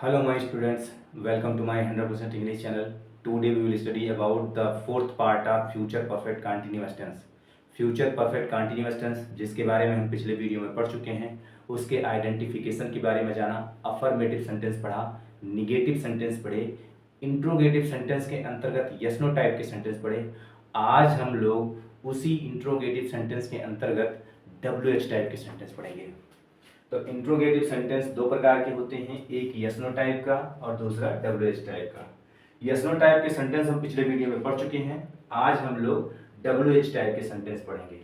Hello, my students. Welcome to my 100% English channel. Today we will study about the fourth part of future perfect continuous tense. Future perfect continuous tense जिसके बारे में हम पिछले video में पढ़ चुके हैं, उसके आइडेंटिफिकेशन के बारे में जाना, अफर्मेटिव सेंटेंस पढ़ा, निगेटिव सेंटेंस पढ़े, इंट्रोगेटिव सेंटेंस के अंतर्गत यस नो टाइप के सेंटेंस पढ़े। आज हम लोग उसी इंट्रोगेटिव सेंटेंस के अंतर्गत WH टाइप के सेंटेंस पढ़ेंगे। तो इंट्रोगेटिव सेंटेंस दो प्रकार के होते हैं, एक यस नो टाइप का और दूसरा WH टाइप का। यस नो टाइप के सेंटेंस हम पिछले वीडियो में पढ़ चुके हैं। आज हम लोग WH टाइप के सेंटेंस पढ़ेंगे।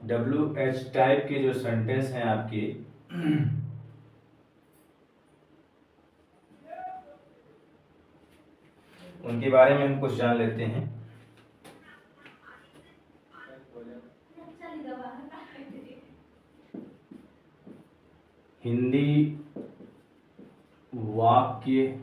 WH टाइप के जो सेंटेंस हैं आपके उनके बारे में हम कुछ जान लेते हैं। हिंदी वाक्य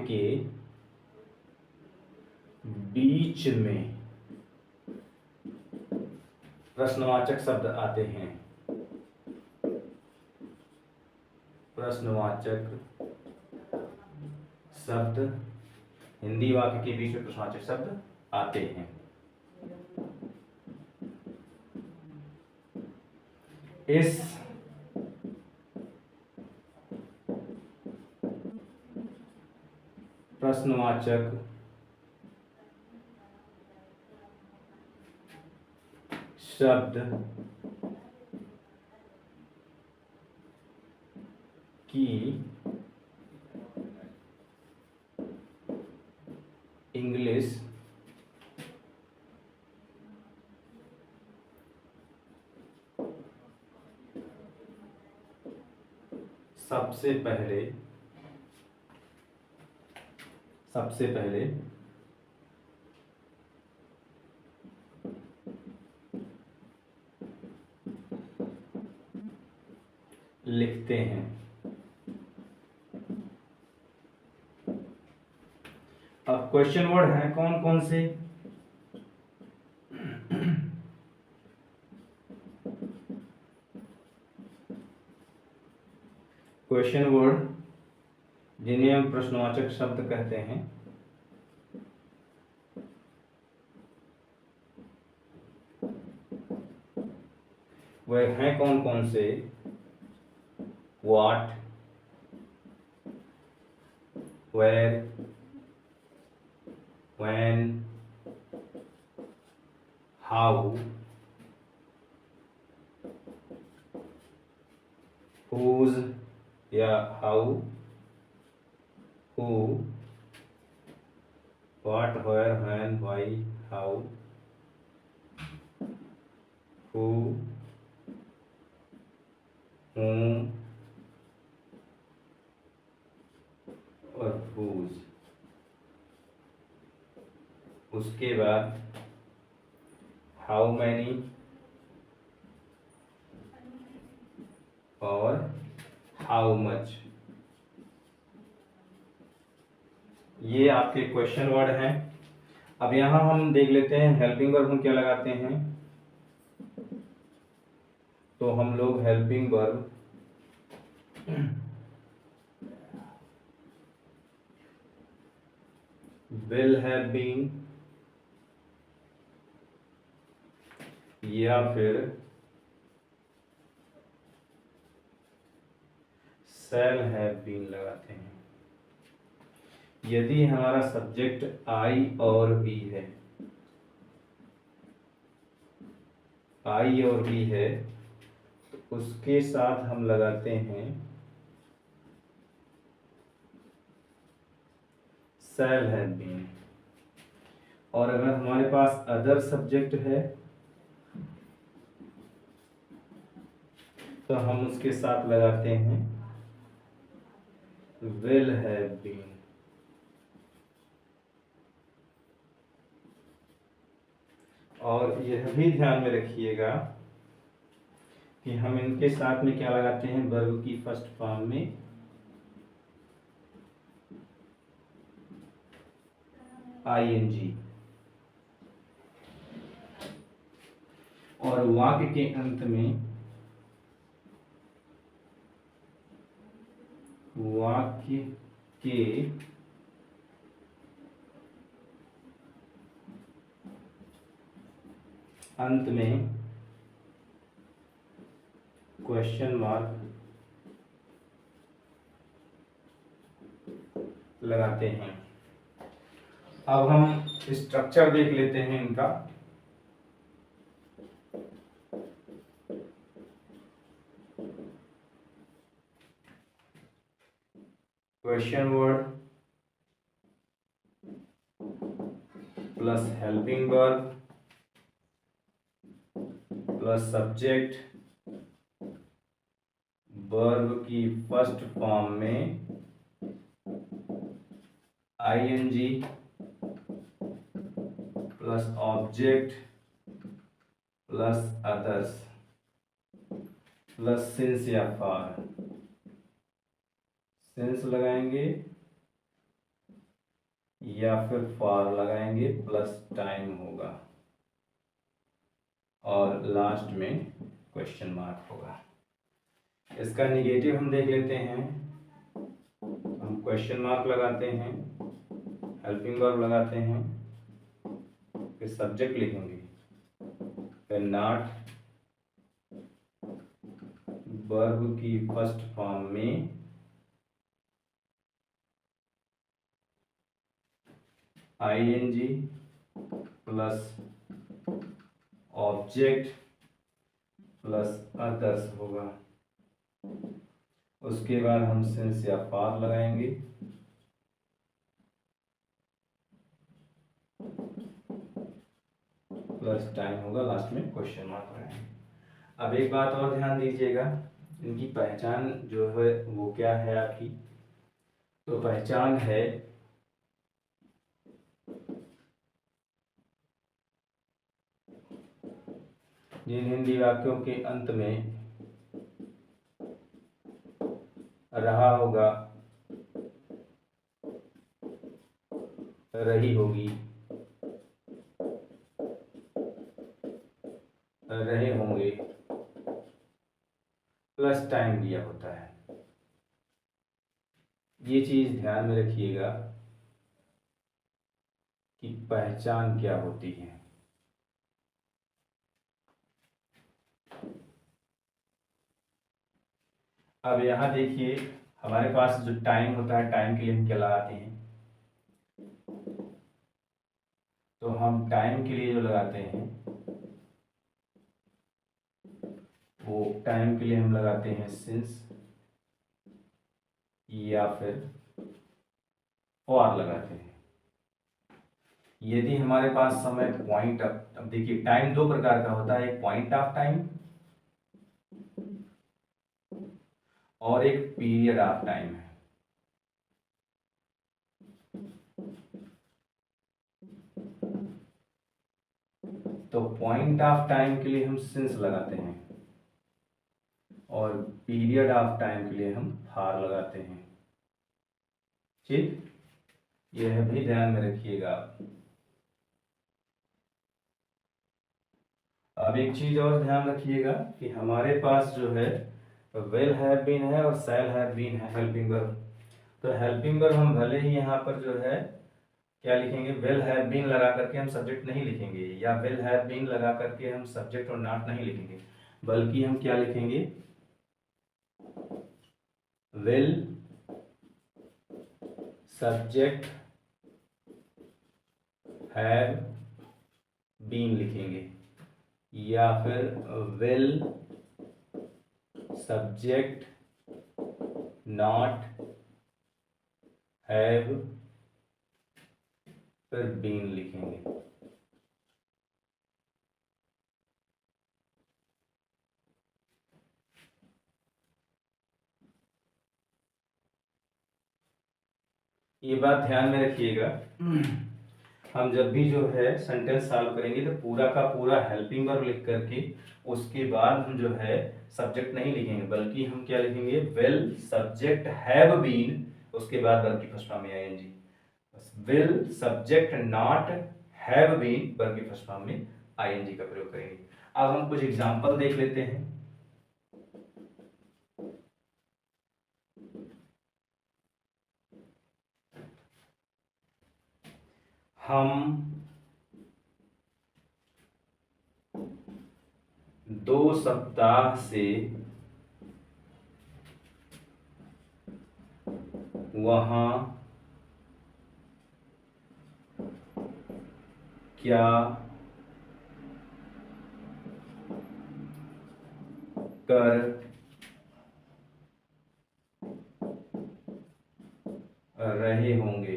के बीच में प्रश्नवाचक शब्द आते हैं। प्रश्नवाचक शब्द, हिंदी वाक्य के बीच में प्रश्नवाचक शब्द आते हैं। इस प्रश्नवाचक शब्द की इंग्लिश सबसे पहले लिखते हैं। अब क्वेश्चन वर्ड हैं कौन कौन से? क्वेश्चन वर्ड जिन्हें हम प्रश्नवाचक शब्द कहते हैं, वह हैं कौन कौन से? What, where, when, how, whose या how, who, what, where, when, why, how, who, whom और whose। उसके बाद how many और how much। ये आपके क्वेश्चन वर्ड हैं। अब यहां हम देख लेते हैं हेल्पिंग वर्ब हम क्या लगाते हैं। तो हम लोग helping verb will have been या फिर shall have been लगाते हैं। यदि हमारा सब्जेक्ट आई और बी है, आई और बी है, तो उसके साथ हम लगाते हैं shall have been। और अगर हमारे पास अदर सब्जेक्ट है तो हम उसके साथ लगाते हैं will have been। और यह भी ध्यान में रखिएगा कि हम इनके साथ में क्या लगाते हैं, वर्ब की फर्स्ट फॉर्म में आईएनजी, और वाक्य के अंत में वाक्य के अंत में क्वेश्चन मार्क लगाते हैं। अब हम स्ट्रक्चर देख लेते हैं इनका। Question word plus helping verb plus subject, verb की फर्स्ट फॉर्म में ING plus object plus others plus since या फॉर। सिंस लगाएंगे या फिर फॉर लगाएंगे, प्लस टाइम होगा और लास्ट में क्वेश्चन मार्क होगा। इसका निगेटिव हम देख लेते हैं। हम क्वेश्चन मार्क लगाते हैं, हेल्पिंग वर्ब लगाते हैं, फिर सब्जेक्ट लिखेंगे, फिर नॉट, वर्ब की फर्स्ट फॉर्म में ING plus object plus others होगा। उसके बाद हम सिंस या फॉर लगाएंगे, प्लस टाइम होगा, लास्ट में क्वेश्चन मार्क लगाएंगे। अब एक बात और ध्यान दीजिएगा, इनकी पहचान जो है वो क्या है आपकी, तो पहचान है जिन हिंदी वाक्यों के अंत में रहा होगा, रही होगी, रहे होंगे, प्लस टाइम दिया होता है। ये चीज ध्यान में रखिएगा कि पहचान क्या होती है। अब यहां देखिए, हमारे पास जो टाइम होता है, टाइम के लिए हम क्या लगाते हैं, तो हम टाइम के लिए जो लगाते हैं वो टाइम के लिए हम लगाते हैं सिंस या फिर फॉर लगाते हैं। यदि हमारे पास समय पॉइंट, अब देखिए टाइम दो प्रकार का होता है, एक पॉइंट ऑफ टाइम और एक पीरियड ऑफ टाइम है। तो पॉइंट ऑफ टाइम के लिए हम सिंस लगाते हैं और पीरियड ऑफ टाइम के लिए हम फॉर लगाते हैं। ठीक, यह भी ध्यान में रखिएगा। अब एक चीज और ध्यान रखिएगा कि हमारे पास जो है विल हैव बीन है और शैल हैव बीन है हेल्पिंग वर्ब। तो हेल्पिंग वर्ब हम भले ही यहाँ पर जो है क्या लिखेंगे, विल हैव बीन लगा करके हम सब्जेक्ट नहीं लिखेंगे, या विल हैव बीन लगा करके हम सब्जेक्ट और नॉट नहीं लिखेंगे, बल्कि हम क्या लिखेंगे, विल सब्जेक्ट हैव बीन लिखेंगे, या फिर विल सब्जेक्ट नॉट हैव फिर बीन लिखेंगे। ये बात ध्यान में रखिएगा। हम जब भी जो है सेंटेंस सॉल्व करेंगे तो पूरा का पूरा हेल्पिंग वर्ब लिख करके उसके बाद हम जो है सब्जेक्ट नहीं लिखेंगे, बल्कि हम क्या लिखेंगे, वेल सब्जेक्ट हैव बीन, उसके बाद वर्ब की फर्स्ट फॉर्म में ING. Will subject not have been, verb की फर्स्ट फॉर्म में आईएनजी का प्रयोग करेंगे। अब हम कुछ एग्जांपल देख लेते हैं। हम 2 सप्ताह से वहां क्या कर रहे होंगे।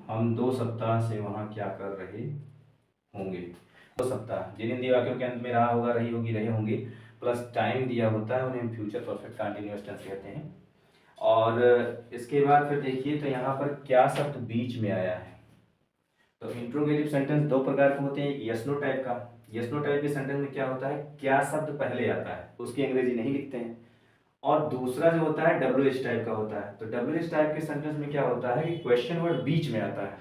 हम 2 सप्ताह से वहां क्या कर रहे होंगे। 2 सप्ताह जिन हिंदी वाक्यों के अंत में रहा होगा, रही होगी, रहे होंगे प्लस टाइम दिया होता है, उन्हें फ्यूचर परफेक्ट कंटीन्यूअस टेंस कहते हैं। और इसके बाद फिर देखिए तो यहाँ पर क्या शब्द बीच में आया है। तो इंट्रोगेटिव सेंटेंस 2 प्रकार के होते हैं, एक यस नो टाइप का। यस नो टाइप के सेंटेंस में क्या होता है, क्या शब्द पहले आता है उसकी अंग्रेजी नहीं लिखते हैं। और दूसरा जो होता है डब्ल्यू एच टाइप का होता है। तो डब्ल्यू एच टाइप के सेंटेंस में क्या होता है कि क्वेश्चन वर्ड बीच में आता है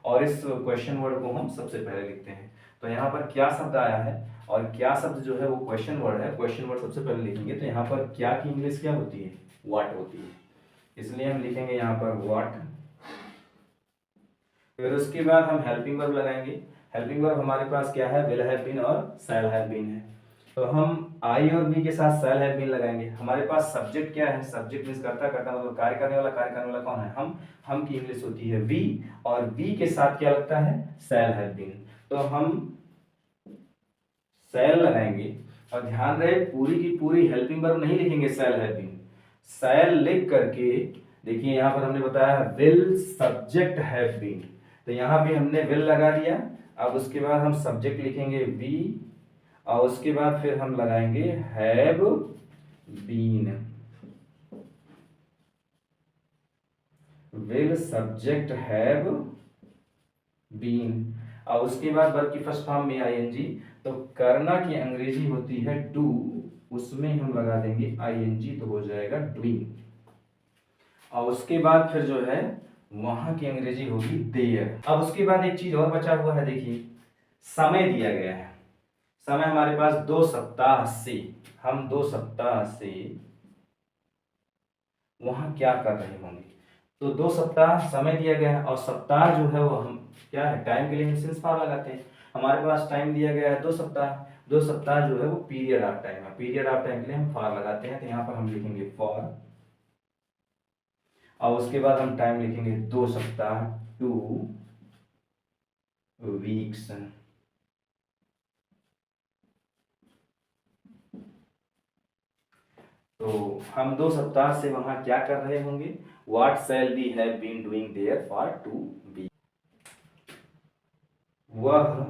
और इस क्वेश्चन वर्ड को हम सबसे पहले लिखते हैं। तो यहाँ पर क्या शब्द आया है और क्या शब्द जो है वो क्वेश्चन वर्ड है, क्वेश्चन वर्ड सबसे पहले लिखेंगे। तो यहाँ पर क्या की इंग्लिश क्या होती है, व्हाट होती है, इसलिए हम लिखेंगे यहाँ पर व्हाट। फिर उसके बाद हम हेल्पिंग वर्ब लगाएंगे। हेल्पिंग वर्ब हमारे पास क्या है, विल हैव बीन और शैल हैव बीन है। तो हम आई और बी के साथ शैल हैव बीन लगाएंगे। हमारे पास सब्जेक्ट क्या है, सब्जेक्ट मींस करता करता मतलब कार्य करने वाला कौन है, हम की इंग्लिश होती है वी, और वी के साथ क्या लगता है, शैल हैव बीन। तो हम शैल लगाएंगे और ध्यान रहे पूरी की पूरी हेल्पिंग वर्ब नहीं लिखेंगे शैल हैव बीन। शैल लिख करके देखिए यहाँ पर हमने बताया विल सब्जेक्ट हैव बीन, तो यहाँ भी हमने विल लगा दिया। अब उसके बाद हम सब्जेक्ट लिखेंगे वी और उसके बाद फिर हम लगाएंगे have been. Will subject have been और उसके बाद वर्ब की फर्स्ट फॉर्म में आईएनजी। तो करना की अंग्रेजी होती है डू, उसमें हम लगा देंगे आईएनजी, तो हो जाएगा डूइंग। और उसके बाद फिर जो है वहां की अंग्रेजी होगी देयर। अब उसके बाद एक चीज और बचा हुआ है, देखिए समय दिया गया है। समय हमारे पास 2 सप्ताह से, हम 2 सप्ताह से वहां क्या कर रहे होंगे। तो 2 सप्ताह समय दिया गया है और सप्ताह जो है वो हम क्या है, टाइम के लिए हम सिंस फॉर लगाते हैं। हमारे पास टाइम दिया गया है 2 सप्ताह, 2 सप्ताह जो है वो पीरियड ऑफ टाइम है, पीरियड ऑफ टाइम के लिए हम फॉर लगाते हैं। तो यहाँ पर हम लिखेंगे फॉर और उसके बाद हम टाइम लिखेंगे 2 सप्ताह, 2 वीक्स। तो हम 2 सप्ताह से वहां क्या कर रहे होंगे, what shall we have been doing there for 2 week. वह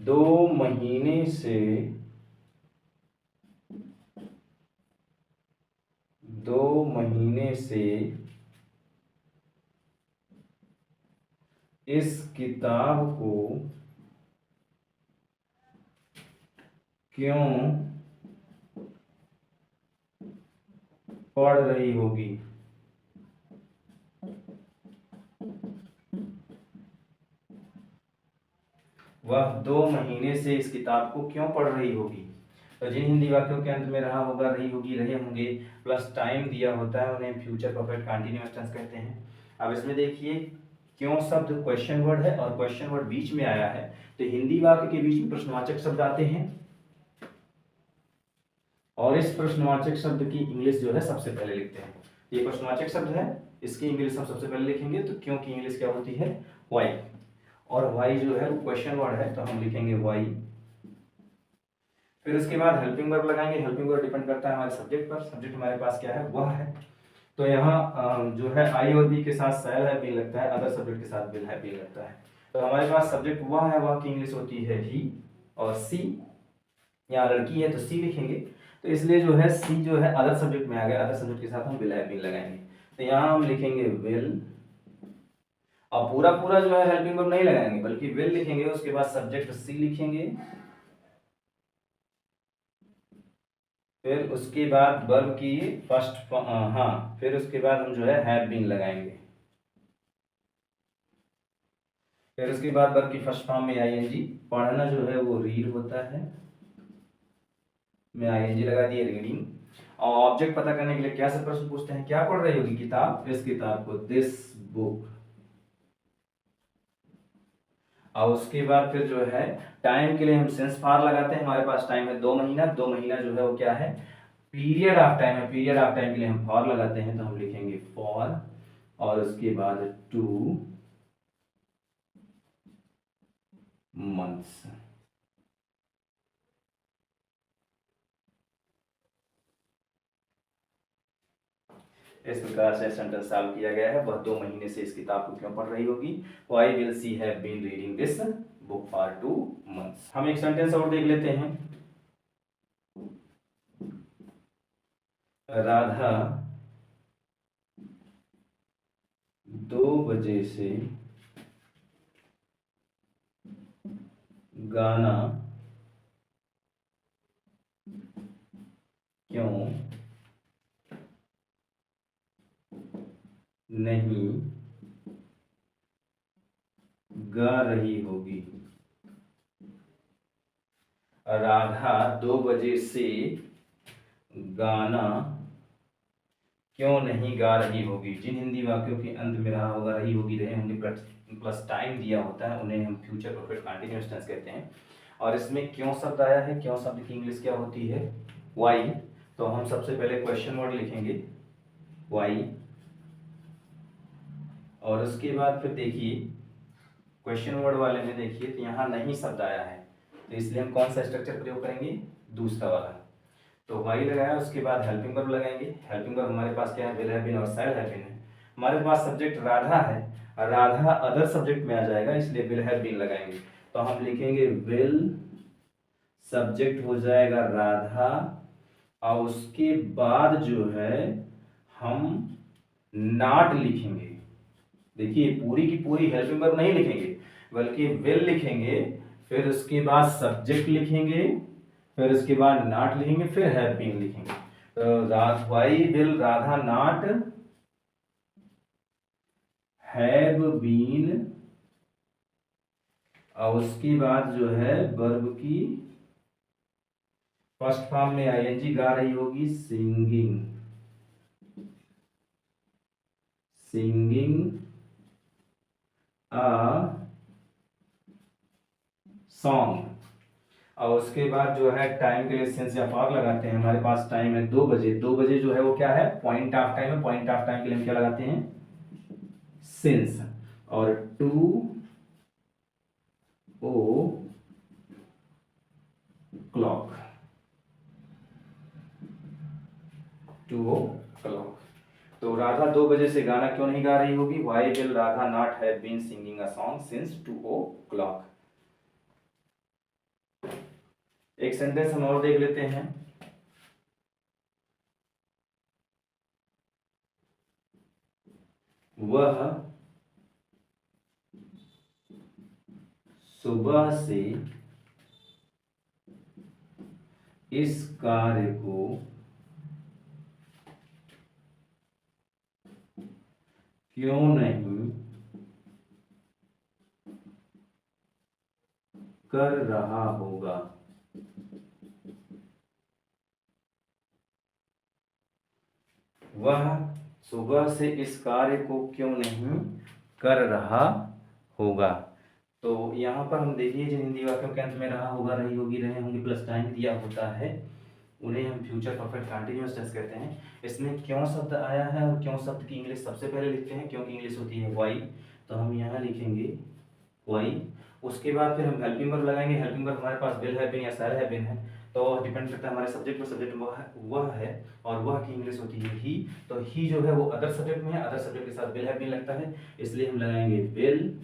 2 महीने से 2 महीने से इस किताब को क्यों पढ़ रही होगी। वह 2 महीने से इस किताब को क्यों पढ़ रही होगी। तो जिन हिंदी वाक्यों के अंत में रहा होगा, रही होगी, रहे होंगे प्लस टाइम दिया होता है, उन्हें फ्यूचर परफेक्ट कंटीन्यूअस टेंस कहते हैं। अब इसमें देखिए क्यों शब्द क्वेश्चन वर्ड है और क्वेश्चन वर्ड बीच में आया है, तो हिंदी वाक्य के बीच में प्रश्नवाचक शब्द आते हैं और इस प्रश्नवाचक शब्द की इंग्लिश जो है सबसे पहले लिखते हैं। ये प्रश्नवाचक शब्द है, इसकी इंग्लिश हम सबसे पहले लिखेंगे। तो क्यों की इंग्लिश क्या होती है, व्हाई, और व्हाई जो है वो क्वेश्चन वर्ड है, तो हम लिखेंगे व्हाई। फिर उसके बाद हेल्पिंग वर्ब लगाएंगे। हेल्पिंग वर्ब डिपेंड करता है हमारे सब्जेक्ट पर, सब्जेक्ट हमारे पास क्या है, वह है। तो यहाँ जो है आई और बी के साथ शैल है बीन लगता है, अदर सब्जेक्ट के साथ विल है बीन लगता है। तो हमारे पास सब्जेक्ट वह है, वह की इंग्लिश होती है ही, और सी, यहाँ लड़की है तो सी लिखेंगे। तो इसलिए जो है सी जो है अदर सब्जेक्ट में आ गया, अदर सब्जेक्ट के साथ हम विल हैव बीन लगाएंगे। तो यहाँ हम लिखेंगे विल, और पूरा पूरा जो है हेल्पिंग वर्ब नहीं लगाएंगे बल्कि विल लिखेंगे, उसके बाद सब्जेक्ट सी लिखेंगे, फिर उसके बाद वर्ब की फर्स्ट हाँ, फिर उसके बाद हम जो है हैव बीन लगाएंगे, फिर उसके बाद वर्ब की फर्स्ट फॉर्म में आईएनजी। पढ़ना जो है वो रीड होता है, में आईएनजी लगा दिए रीडिंग। और ऑब्जेक्ट पता करने के लिए क्या सब प्रश्न पूछते हैं, क्या पढ़ रही होगी, किताब, इस किताब को, दिस बुक। और उसके बाद फिर जो है टाइम के लिए हम सेंस फार लगाते हैं, हमारे पास टाइम है 2 महीना, 2 महीना जो है वो क्या है, पीरियड ऑफ टाइम है, पीरियड ऑफ टाइम के लिए हम फॉर लगाते हैं, तो हम लिखेंगे फॉर, और उसके बाद 2 मंथ्स। इस प्रकार से सेंटेंस सॉल्व किया गया है। वह 2 महीने से इस किताब को क्यों पढ़ रही होगी, why will she have been reading this book for 2 months. हम एक सेंटेंस और देख लेते हैं। राधा 2 बजे से गाना क्यों नहीं गा रही होगी। राधा 2 बजे से गाना क्यों नहीं गा रही होगी। जिन हिंदी वाक्यों के अंत में रहा होगा, रही होगी, रहे होंगे प्लस टाइम दिया होता है, उन्हें हम फ्यूचर परफेक्ट कंटीन्यूअस टेंस कहते हैं। और इसमें क्यों शब्द आया है, क्यों शब्द की इंग्लिश क्या होती है, वाई। तो हम सबसे पहले क्वेश्चन वर्ड लिखेंगे, वाई, और उसके बाद फिर देखिए क्वेश्चन वर्ड वाले में देखिए तो यहाँ नहीं शब्द आया है, तो इसलिए हम कौन सा स्ट्रक्चर प्रयोग करेंगे, दूसरा वाला। तो वाई लगाया, उसके बाद हेल्पिंग वर्ब लगाएंगे। हेल्पिंग वर्ब हमारे पास क्या है, विल हैव बीन और शैल हैव बीन है। हमारे पास सब्जेक्ट राधा है, और राधा अदर सब्जेक्ट में आ जाएगा, इसलिए विल हैव बीन लगाएंगे। तो हम लिखेंगे विल, सब्जेक्ट हो जाएगा राधा, और उसके बाद जो है हम नॉट लिखेंगे। देखिए पूरी की पूरी हेल्पिंग वर्ब नहीं लिखेंगे बल्कि विल लिखेंगे, फिर उसके बाद सब्जेक्ट लिखेंगे, फिर उसके बाद नॉट लिखेंगे, फिर हैव बीन लिखेंगे। तो why will Radha not have been, और उसके बाद जो है वर्ब की फर्स्ट फॉर्म में आईएनजी गा रही होगी, सिंगिंग, सिंगिंग अ सॉन्ग। और उसके बाद जो है टाइम के लिए सेंस या फॉर लगाते हैं। हमारे पास टाइम है 2 बजे, 2 बजे जो है वो क्या है, पॉइंट ऑफ टाइम है, पॉइंट ऑफ टाइम के लिए हम क्या लगाते हैं, सिंस। और 2 o'clock, 2 o'clock। तो राधा 2 बजे से गाना क्यों नहीं गा रही होगी, why will Radha not have been singing a song since 2 o'clock। एक सेंटेंस हम और देख लेते हैं। वह सुबह से इस कार्य को क्यों नहीं कर रहा होगा। वह सुबह से इस कार्य को क्यों नहीं कर रहा होगा। तो यहाँ पर हम देखिए जिन हिंदी वाक्यों के अंत में रहा होगा, रही होगी, रहे होंगे प्लस टाइम दिया होता है, उन्हें हम फ्यूचर परफेक्ट कंटीन्यूअस टेंस कहते हैं। इसमें क्यों शब्द आया है और क्यों शब्द की इंग्लिश सबसे पहले लिखते हैं, क्योंकि इंग्लिश होती है वाई, तो हम यहाँ लिखेंगे वाई। उसके बाद फिर हम हेल्पिंग वर्ब लगाएंगे। हेल्पिंग वर्ब हमारे पास विल हैव बीन या शैल हैव बीन है, तो डिपेंड करता है हमारे सब्जेक्ट पर। सब्जेक्ट वह है और वह की इंग्लिश होती है ही, तो ही जो है वो अदर सब्जेक्ट में है, अदर सब्जेक्ट के साथ विल हैव बीन लगता है, इसलिए हम लगाएंगे विल।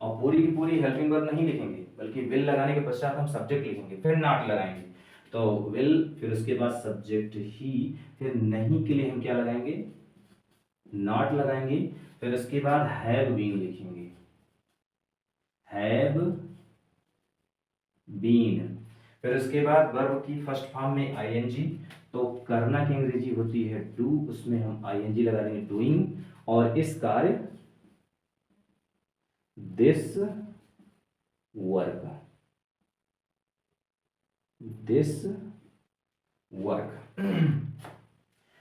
और पूरी की पूरी हेल्पिंग वर्ब नहीं लिखेंगे बल्कि विल लगाने के पश्चात हम सब्जेक्ट लिखेंगे, फिर नॉट लगाएंगे। तो तो विल, फिर उसके बाद सब्जेक्ट ही, फिर नहीं के लिए हम क्या लगाएंगे, नॉट लगाएंगे, फिर उसके बाद हैव बीन लिखेंगे, हैव बीन, फिर उसके बाद वर्ब की फर्स्ट फॉर्म में आईएनजी, तो करना की अंग्रेजी होती है डू, उसमें हम आईएनजी लगा देंगे डूइंग, और इस कार्य दिस वर्क, दिस वर्क।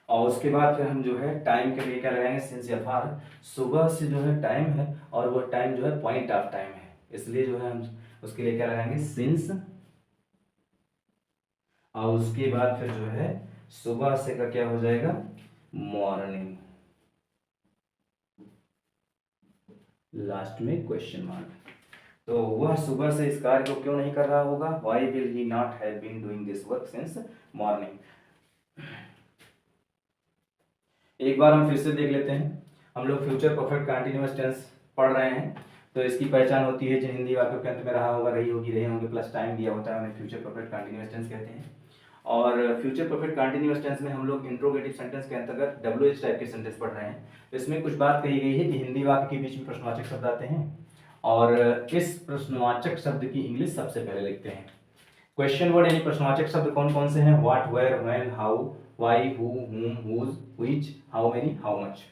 और उसके बाद फिर हम जो है टाइम के लिए क्या लगाएंगे, सिंस या फॉर, सुबह से जो है टाइम है और वो टाइम जो है पॉइंट ऑफ टाइम है, इसलिए जो है हम उसके लिए क्या लगाएंगे, सिंस, और उसके बाद फिर जो है सुबह से का क्या हो जाएगा, मॉर्निंग, लास्ट में क्वेश्चन मार्क। तो वह सुबह से इस कार्य को क्यों नहीं कर रहा होगा, why will he not have been doing this work since morning. एक बार हम फिर से देख लेते हैं। हम लोग फ्यूचर परफेक्ट कंटीन्यूअस टेंस पढ़ रहे हैं, तो इसकी पहचान होती है जिन हिंदी वाक्यों के अंत में रहा होगा, रही होगी, रहे होंगे प्लस टाइम दिया होता है, उन्हें फ्यूचर परफेक्ट कंटीन्यूअस टेंस कहते हैं। और फ्यूचर परफेक्ट कंटीन्यूअस टेंस में हम लोग इंट्रोगेटिव सेंटेंस के अंतर्गत WH टाइप के सेंटेंस पढ़ रहे हैं। तो इसमें कुछ बात कही गई है कि हिंदी वाक्य के बीच में प्रश्नवाचक शब्द आते हैं और इस प्रश्नवाचक शब्द की इंग्लिश सबसे पहले लिखते हैं। क्वेश्चन वर्ड यानी प्रश्नवाचक शब्द कौन कौन से हैं, what, where, when, how, why, who, whom, whose, which, how many, how much.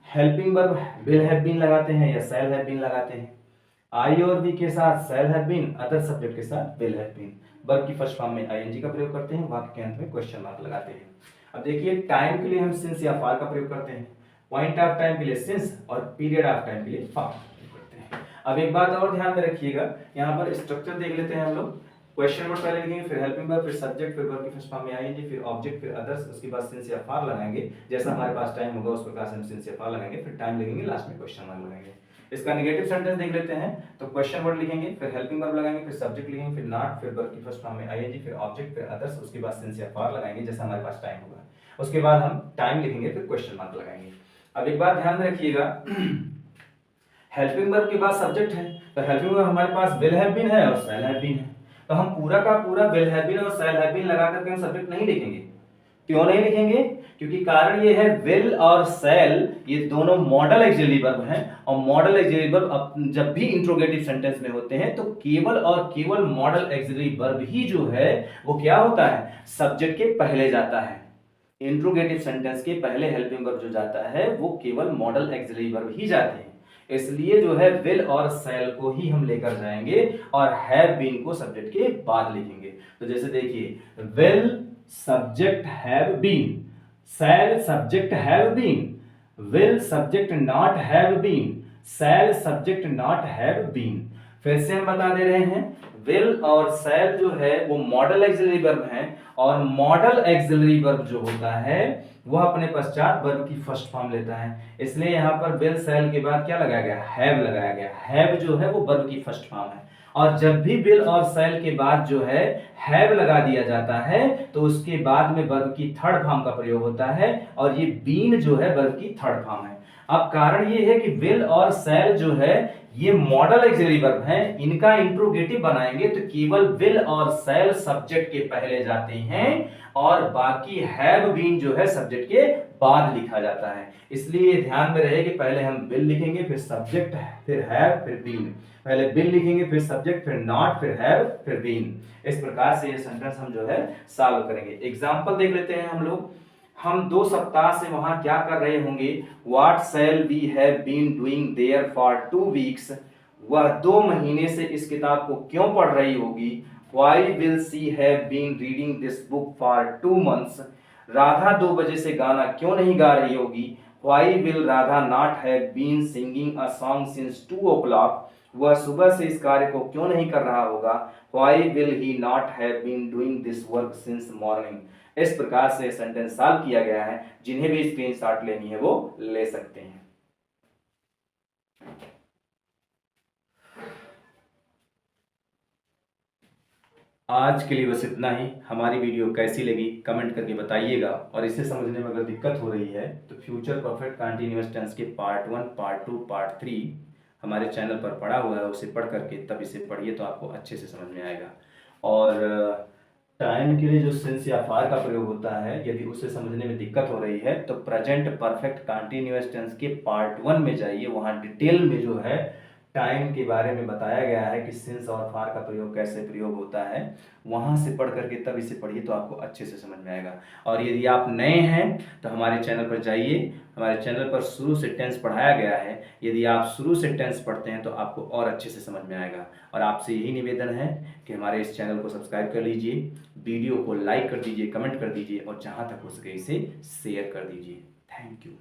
Helping verb will have been लगाते हैं या शैल हैव बीन लगाते हैं, आई और बी के साथ shall have been, other subject के साथ विल हैव बीन। वर्ब की फर्स्ट फॉर्म में आईएनजी का प्रयोग करते हैं, वाक्य के अंत में क्वेश्चन मार्क लगाते हैं। अब देखिए टाइम के लिए हम सिंस या फॉर का प्रयोग करते हैं, पॉइंट ऑफ टाइम के लिए सिंस और पीरियड ऑफ टाइम के लिए फॉर करते हैं। अब एक बात और ध्यान में रखिएगा, यहाँ पर स्ट्रक्चर देख लेते हैं हम लोग। क्वेश्चन वर्ड पहले लिखेंगे, फिर हेल्पिंग वर्ब, फिर सब्जेक्ट, फिर वर्ब की फर्स्ट फॉर्म में आईएनजी, फिर ऑब्जेक्ट, फिर अदर्स, उसके बाद सिंस या फॉर लगाएंगे, जैसा हमारे पास टाइम होगा उस प्रकार से हम सिंस या फॉर लगाएंगे, फिर टाइम लिखेंगे, लास्ट में क्वेश्चन मार्क लगाएंगे। इसका नेगेटिव सेंटेंस देख लेते हैं, तो क्वेश्चन वर्ड लिखेंगे, फिर हेल्पिंग वर्ब लगाएंगे, फिर सब्जेक्ट लिखेंगे, फिर नॉट, फिर वर्ब की फर्स्ट फॉर्म में आईएनजी, फिर ऑब्जेक्ट, फिर अदर्स, उसके बाद सिंस या फॉर लगाएंगे जैसा हमारे पास टाइम होगा। उसके बाद हम टाइम लिखेंगे, फिर क्वेश्चन मार्क लगाएंगे। अब एक बात ध्यान में रखिएगा, हेल्पिंग वर्ब के बाद सब्जेक्ट है, तो हेल्पिंग वर्ब हमारे पास विल हैव बीन है और शैल हैव बीन है, तो हम पूरा का पूरा विल हैव बीन और शैल हैव बीन लगा करके हम सब्जेक्ट नहीं लिखेंगे। क्यों नहीं लिखेंगे, क्योंकि कारण ये है विल और शैल ये दोनों मॉडल ऑक्सिलरी वर्ब हैं, और मॉडल ऑक्सिलरी वर्ब जब भी इंट्रोगेटिव सेंटेंस में होते हैं तो केवल और केवल मॉडल ऑक्सिलरी वर्ब ही जो है वो क्या होता है, सब्जेक्ट के पहले जाता है। इंट्रोगेटिव सेंटेंस के पहले हेल्पिंग वर्ब जो जाता है वो केवल मॉडल ऑक्सिलरी वर्ब ही जाते हैं, इसलिए जो है विल और शैल को ही हम लेकर जाएंगे और हैव बीन को सब्जेक्ट के बाद लिखेंगे। तो जैसे देखिए, will subject have been, shall subject have been, will subject not have been, shall subject not have been. फिर से हम बता दे रहे हैं, विल और शैल जो है वो मॉडल ऑक्सिलरी वर्ब हैं, और मॉडल ऑक्सिलरी वर्ब जो होता है वह अपने पश्चात वर्ब की फर्स्ट फॉर्म लेता है, इसलिए यहाँ पर विल शैल के बाद क्या लगाया गया, हैव लगाया गया। हैव जो है वो वर्ब की फर्स्ट फॉर्म है, और जब भी विल और शैल के बाद जो है हैव लगा दिया जाता है तो उसके बाद में वर्ब की थर्ड फॉर्म का प्रयोग होता है, और ये बीन जो है वर्ब की थर्ड फॉर्म है। अब कारण ये है कि विल और शैल जो है ये मॉडल ऑक्सिलरी वर्ब हैं, इनका इंट्रोगेटिव बनाएंगे तो केवल विल और शैल सब्जेक्ट के पहले जाते हैं और बाकी हैव बीन जो है सब्जेक्ट के बाद लिखा जाता है। इसलिए ध्यान में रहे कि पहले हम विल लिखेंगे, फिर सब्जेक्ट, फिर हैव, फिर बीन, पहले विल लिखेंगे, फिर सब्जेक्ट, फिर नॉट, फिर हैव, फिर बीन। इस प्रकार से ये सेंटेंस हम जो है सॉल्व करेंगे। एग्जांपल देख लेते हैं हम लोग। हम 2 सप्ताह से वहां क्या कर रहे होंगे, what shall we have been doing there for 2 weeks, वह 2 महीने से इस किताब को क्यों पढ़ रही होगी, why will she have been reading this book for 2 months, Radha 2 बजे से गाना क्यों नहीं गा रही होगी, why will Radha not have been singing a song since 2 o'clock, वह सुबह से इस कार्य को क्यों नहीं कर रहा होगा, why will he not have been doing this work since morning. इस प्रकार से सेंटेंस सॉल्व किया गया है, जिन्हें भी स्क्रीनशॉट लेनी है वो ले सकते हैं। आज के लिए बस इतना ही। हमारी वीडियो कैसी लगी कमेंट करके बताइएगा, और इसे समझने में अगर दिक्कत हो रही है तो फ्यूचर परफेक्ट कंटीन्यूअस टेंस के पार्ट 1, पार्ट 2, पार्ट 3 हमारे चैनल पर पढ़ा हुआ है, उसे पढ़ करके तब इसे पढ़िए तो आपको अच्छे से समझ में आएगा। और टाइम के लिए जो सिंस या फार का प्रयोग होता है, यदि उसे समझने में दिक्कत हो रही है तो प्रेजेंट परफेक्ट कंटीन्यूअस टेंस के पार्ट 1 में जाइए। वहाँ डिटेल में जो है टाइम के बारे में बताया गया है कि सिंस और फार का प्रयोग कैसे प्रयोग होता है। वहाँ से पढ़ करके तब इसे पढ़िए तो आपको अच्छे से समझ में आएगा। और यदि आप नए हैं तो हमारे चैनल पर जाइए। हमारे चैनल पर शुरू से टेंस पढ़ाया गया है। यदि आप शुरू से टेंस पढ़ते हैं तो आपको और अच्छे से समझ में आएगा। और आपसे यही निवेदन है कि हमारे इस चैनल को सब्सक्राइब कर लीजिए, वीडियो को लाइक कर दीजिए, कमेंट कर दीजिए और जहाँ तक हो सके इसे शेयर कर दीजिए। Thank you.